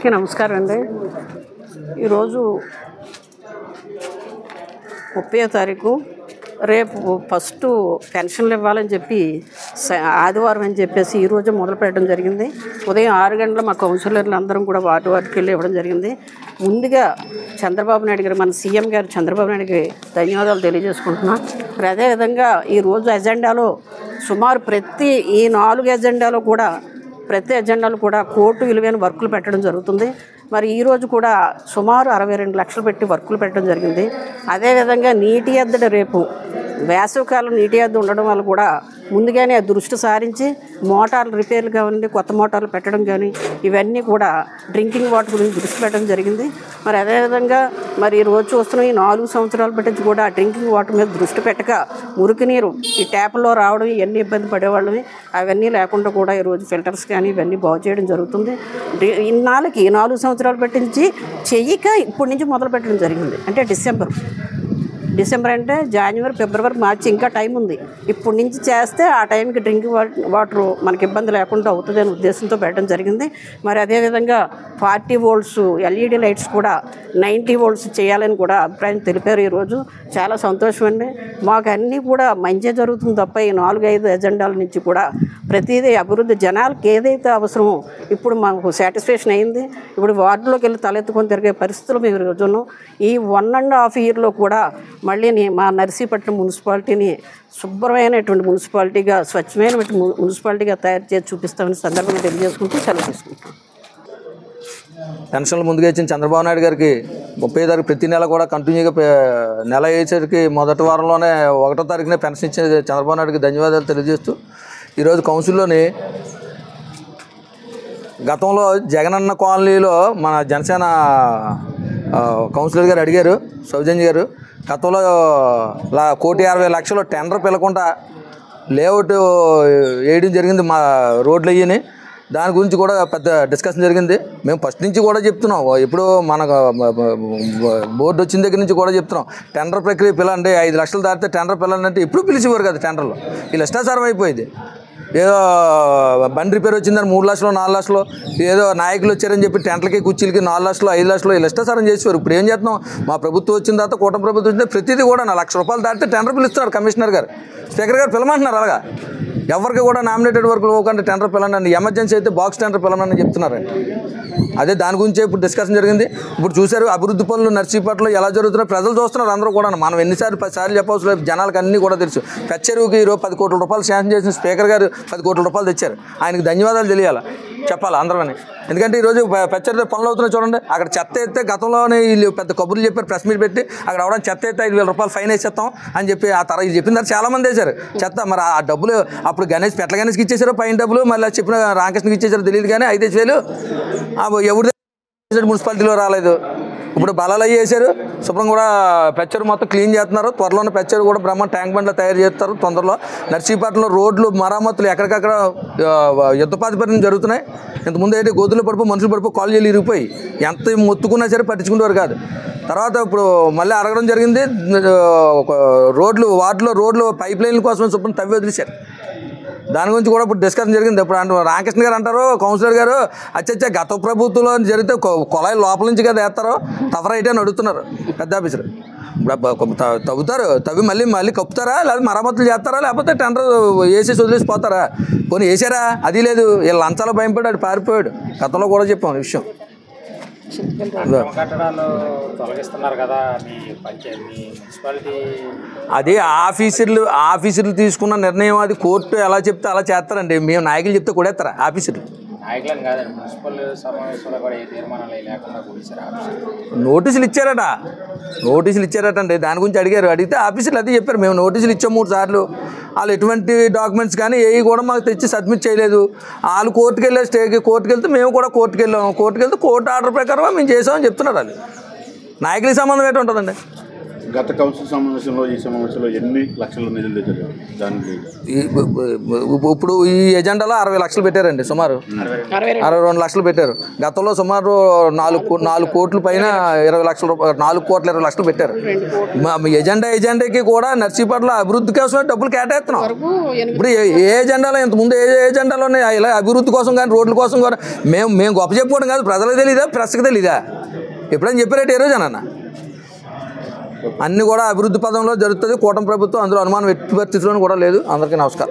అందరికీ నమస్కారం అండి. ఈరోజు 30వ తారీఖు రేపు ఫస్ట్ పెన్షన్లు ఇవ్వాలని చెప్పి ఆదివారం అని చెప్పేసి ఈరోజు మొదలు పెట్టడం జరిగింది. ఉదయం 6 గంటల మా కౌన్సిలర్లు అందరం కూడా వాటికి వెళ్ళి ఇవ్వడం జరిగింది. ముందుగా చంద్రబాబు నాయుడు గారు, మన సీఎం గారు చంద్రబాబు నాయుడుకి ధన్యవాదాలు తెలియజేసుకుంటున్నాం. మరి అదేవిధంగా ఈరోజు ఎజెండాలో సుమారు ఈ 4 ఎజెండాలో కూడా ప్రతి ఎజెండాలు కూడా కోర్టు విలువైన వర్కులు పెట్టడం జరుగుతుంది. మరి ఈరోజు కూడా సుమారు 62 లక్షలు పెట్టి వర్కులు పెట్టడం జరిగింది. అదేవిధంగా నీటి ఎద్దడి రేపు వేసవికాలం నీటి ఎద్దడి ఉండడం వల్ల కూడా ముందుగానే దృష్టి సారించి మోటార్లు రిపేర్లు కానివ్వండి, కొత్త మోటార్లు పెట్టడం కానీ ఇవన్నీ కూడా డ్రింకింగ్ వాటర్ గురించి దృష్టి పెట్టడం జరిగింది. మరి అదేవిధంగా మరి ఈరోజు చూస్తున్న ఈ 4 సంవత్సరాల పట్టించి కూడా డ్రింకింగ్ వాటర్ మీద దృష్టి పెట్టక మురికి నీరు ఈ ట్యాప్లో రావడం ఇవన్నీ ఇబ్బంది పడేవాళ్ళని అవన్నీ లేకుండా కూడా ఈరోజు ఫిల్టర్స్ కానీ ఇవన్నీ బాగు చేయడం జరుగుతుంది. ఇన్నాళ్ళకి 4 సంవత్సరాలు పట్టించి చెయ్యక ఇప్పటి నుంచి మొదలు పెట్టడం జరిగింది. అంటే డిసెంబర్ అంటే జనవరి, ఫిబ్రవరి, మార్చి ఇంకా టైం ఉంది. ఇప్పటి నుంచి చేస్తే ఆ టైంకి డ్రింకింగ్ వాటర్ మనకి ఇబ్బంది లేకుండా అవుతుంది అనే ఉద్దేశంతో పెట్టడం జరిగింది. మరి అదేవిధంగా 40 వోల్ట్స్ LED లైట్స్ కూడా 90 వోల్ట్స్ చేయాలని కూడా అభిప్రాయం తెలిపారు. ఈరోజు చాలా సంతోషం అండి. మాకు అన్నీ కూడా మంచి జరుగుతుంది తప్ప ఈ 4-5 ఎజెండాల నుంచి కూడా ప్రతిదీ అభివృద్ధి జనాలకు ఏదైతే అవసరమో ఇప్పుడు మాకు సాటిస్ఫాక్షన్ అయింది. ఇప్పుడు వార్డులోకి వెళ్ళి తలెత్తుకొని తిరిగే పరిస్థితులు మేము ఈరోజు ఉన్నాం. ఈ 1.5 ఇయర్లో కూడా మళ్ళీ మా నర్సీపట్నం మున్సిపాలిటీని శుభ్రమైనటువంటి మున్సిపాలిటీగా, స్వచ్ఛమైనటువంటి మున్సిపాలిటీగా తయారు చేసి చూపిస్తామని సందర్భంగా తెలియజేసుకుంటూ సెలవు తీసుకుంటాం. పెన్షన్లు ముందుగా ఇచ్చిన చంద్రబాబు నాయుడు గారికి 30వ తారీఖు ప్రతి నెల కూడా కంటిన్యూగా నెల అయ్యేసరికి మొదటి వారంలోనే 1వ తారీఖునే పెన్షన్ ఇచ్చిన చంద్రబాబు నాయుడుకి ధన్యవాదాలు తెలియజేస్తూ ఈరోజు కౌన్సిల్లోని గతంలో జగనన్న కాలనీలో మన జనసేన కౌన్సిలర్ గారు అడిగారు, సౌజన్య గారు, గతంలో 1,60,00,000 టెండర్ పిలకుండా లేఅవుట్ వేయడం జరిగింది మా రోడ్లు అయ్యని. దాని గురించి కూడా పెద్ద డిస్కషన్ జరిగింది. మేము ఫస్ట్ నుంచి కూడా చెప్తున్నాం, ఎప్పుడు మన బోర్డు వచ్చిన దగ్గర నుంచి కూడా చెప్తున్నాం, టెండర్ ప్రక్రియ పిల్లండి, 5 లక్షలు దాటితే టెండర్ పిల్లండి అంటే ఎప్పుడు పిలిచేవారు కదా. టెండర్లో వీళ్ళు ఇష్టాసారం అయిపోయింది. ఏదో బండి రిపేర్ వచ్చిందని 3 లక్షలు 4 లక్షలు, ఏదో నాయకులు వచ్చారని చెప్పి టెంట్లకి కుర్చీలకి 4 లక్షలు 5 లక్షలు వీళ్ళు ఇష్టాసారం చేసేవారు. ఇప్పుడు ఏం చేస్తున్నాం, మా ప్రభుత్వం వచ్చిన తర్వాత కూటమి ప్రభుత్వం వచ్చిన ప్రతిదీ కూడా ₹1,00,000 దాటితే టెండర్ పిలుస్తున్నారు కమిషనర్ గారు, స్పీకర్ గారు పిలమంటున్నారు. అలాగా ఎవరికి కూడా నామినేటెడ్ వర్క్లు పోకుండా టెండర్ పిల్లనండి, ఎమర్జెన్సీ అయితే బాక్స్ టెండర్ పిల్లనని చెప్తున్నారండి. అదే దాని గురించే ఇప్పుడు డిస్కషన్ జరిగింది. ఇప్పుడు చూశారు అభివృద్ధి పనులు నర్సీపట్నంలో ఎలా జరుగుతున్నాయో ప్రజలు చూస్తున్నారు. అందరూ కూడా మనం ఎన్నిసార్లు 10 సార్లు చెప్పవలసిన లేదు, జనాలకు అన్నీ కూడా తెలుసు. పెద్ద చెరువుకి ఈరోజు ₹10 కోట్ల శాంక్షన్ చేసిన స్పీకర్ గారు ₹10 కోట్ల తెచ్చారు. ఆయనకు ధన్యవాదాలు తెలియాలి, చెప్పాలి అందరూని. ఎందుకంటే ఈరోజు పెద్ద చెరువు పనులు అవుతున్నాయి చూడండి. అక్కడ చెత్త ఎత్తే గతంలోనే వీళ్ళు పెద్ద కబుర్లు చెప్పారు, ప్రెస్ మీట్ పెట్టి అక్కడ అవడానికి చెత్త ఎత్తే ₹5,000 ఫైన్ వేసేస్తాం అని చెప్పి ఆ తర్వాత ఇది చెప్పిన తర్వాత చాలామంది వేశారు చెత్త. మరి ఆ డబ్బులు అప్పుడు పెట్ల గణేష్కి ఇచ్చేసారో పైన డబ్బులు, మళ్ళీ చెప్పిన రామకృష్ణకి ఇచ్చేసారో తెలియదు, కానీ 5,000 ఎవరి మున్సిపాలిటీలో రాలేదు. ఇప్పుడు బలాలు అయ్యి వేసారు, శుభ్రం కూడా పెచ్చరు మొత్తం క్లీన్ చేస్తున్నారు. త్వరలోనే పెచ్చరు కూడా ట్యాంక్ బండ్లో తయారు చేస్తారు తొందరలో. నర్సీపట్నంలో రోడ్లు మరమ్మతులు ఎక్కడికక్కడ యుద్ధపాతిపత్రం జరుగుతున్నాయి. ఇంతకుముందు అయితే గోతులు పడిపో మనుషులు పడిపో కాలేజీలు ఇరిగిపోయి ఎంత మొత్తుకున్నా సరే పట్టించుకునేవారు కాదు. తర్వాత ఇప్పుడు మళ్ళీ అడగడం జరిగింది, వార్డులో రోడ్లు పైప్ లైన్ల కోసం శుభ్రం తవ్వి వదిలేశారు. దాని గురించి కూడా ఇప్పుడు డిస్కషన్ జరిగింది. ఇప్పుడు రామకృష్ణ గారు అంటారు, కౌన్సిలర్ గారు, అచ్చచ్చా గత ప్రభుత్వంలో జరిగితే కొలాయి లోపల నుంచి కదా వేస్తారో తవరైతే అని అడుగుతున్నారు పెద్ద ఆఫీసర్. తవ్వుతారు, తవ్వి మళ్ళీ కప్పుతారా, లేదా మరమ్మతులు చేస్తారా, లేకపోతే టెండర్ వేసేసి వదిలేసి పోతారా? పోనీ వేసారా? అది లేదు, వీళ్ళు లంచాలు భయపడి అది పారిపోయాడు. గతంలో కూడా చెప్పాం ఈ విషయం. అది ఆఫీసర్లు తీసుకున్న నిర్ణయం. అది కోర్టు ఎలా చెప్తే అలా చేస్తారండి. మేము నాయకులు చెప్తే కొడేస్తారా ఆఫీసర్లు? నోటీసులు ఇచ్చారట అండి. దాని గురించి అడిగితే ఆఫీసర్లు అదే చెప్పారు, మేము నోటీసులు ఇచ్చాం 3 సార్లు, వాళ్ళు ఎటువంటి డాక్యుమెంట్స్ కానీ ఏవి కూడా మాకు తెచ్చి సబ్మిట్ చేయలేదు. వాళ్ళు కోర్టుకు వెళ్తే మేము కూడా కోర్టుకు వెళ్తే కోర్టు ఆర్డర్ ప్రకారం మేము చేసామని చెప్తున్నారు. వాళ్ళు నాయకులకి సంబంధం ఏంటి ఉంటుందండి? గత కౌన్సిల్ సమావేశంలో ఈ సమావేశంలో ఎన్ని లక్షల నిధులు తెచ్చారు? దానికి ఇప్పుడు ఈ ఎజెండాలో 60 లక్షలు పెట్టారండి, సుమారు 62 లక్షలు పెట్టారు. గతంలో సుమారు 4 కోట్ల పైన 20 లక్షల రూపాయలు, 4 కోట్ల 20 లక్షలు పెట్టారు. ఎజెండాకి కూడా నర్సీపట్ల అభివృద్ధి కోసమే డబ్బులు కేటాయిస్తున్నాం. ఇప్పుడు ఏ ఎజెండాలో ఇంతకుముందు ఏ ఎజెండాలో ఇలా అభివృద్ధి కోసం కానీ రోడ్ల కోసం కూడా మేము గొప్ప చెప్పుకోవడం కాదు. ప్రజలకు తెలీదా, ప్రెస్కి తెలీదా? ఎప్పుడైనా చెప్పారంటే ఏ రోజు అన్న అన్నీ కూడా అభివృద్ధి పదంలో జరుగుతుంది కూటమి ప్రభుత్వం, అందులో అనుమానం ఎట్టి పరిస్థితిలోనూ కూడా లేదు. అందరికీ నమస్కారం.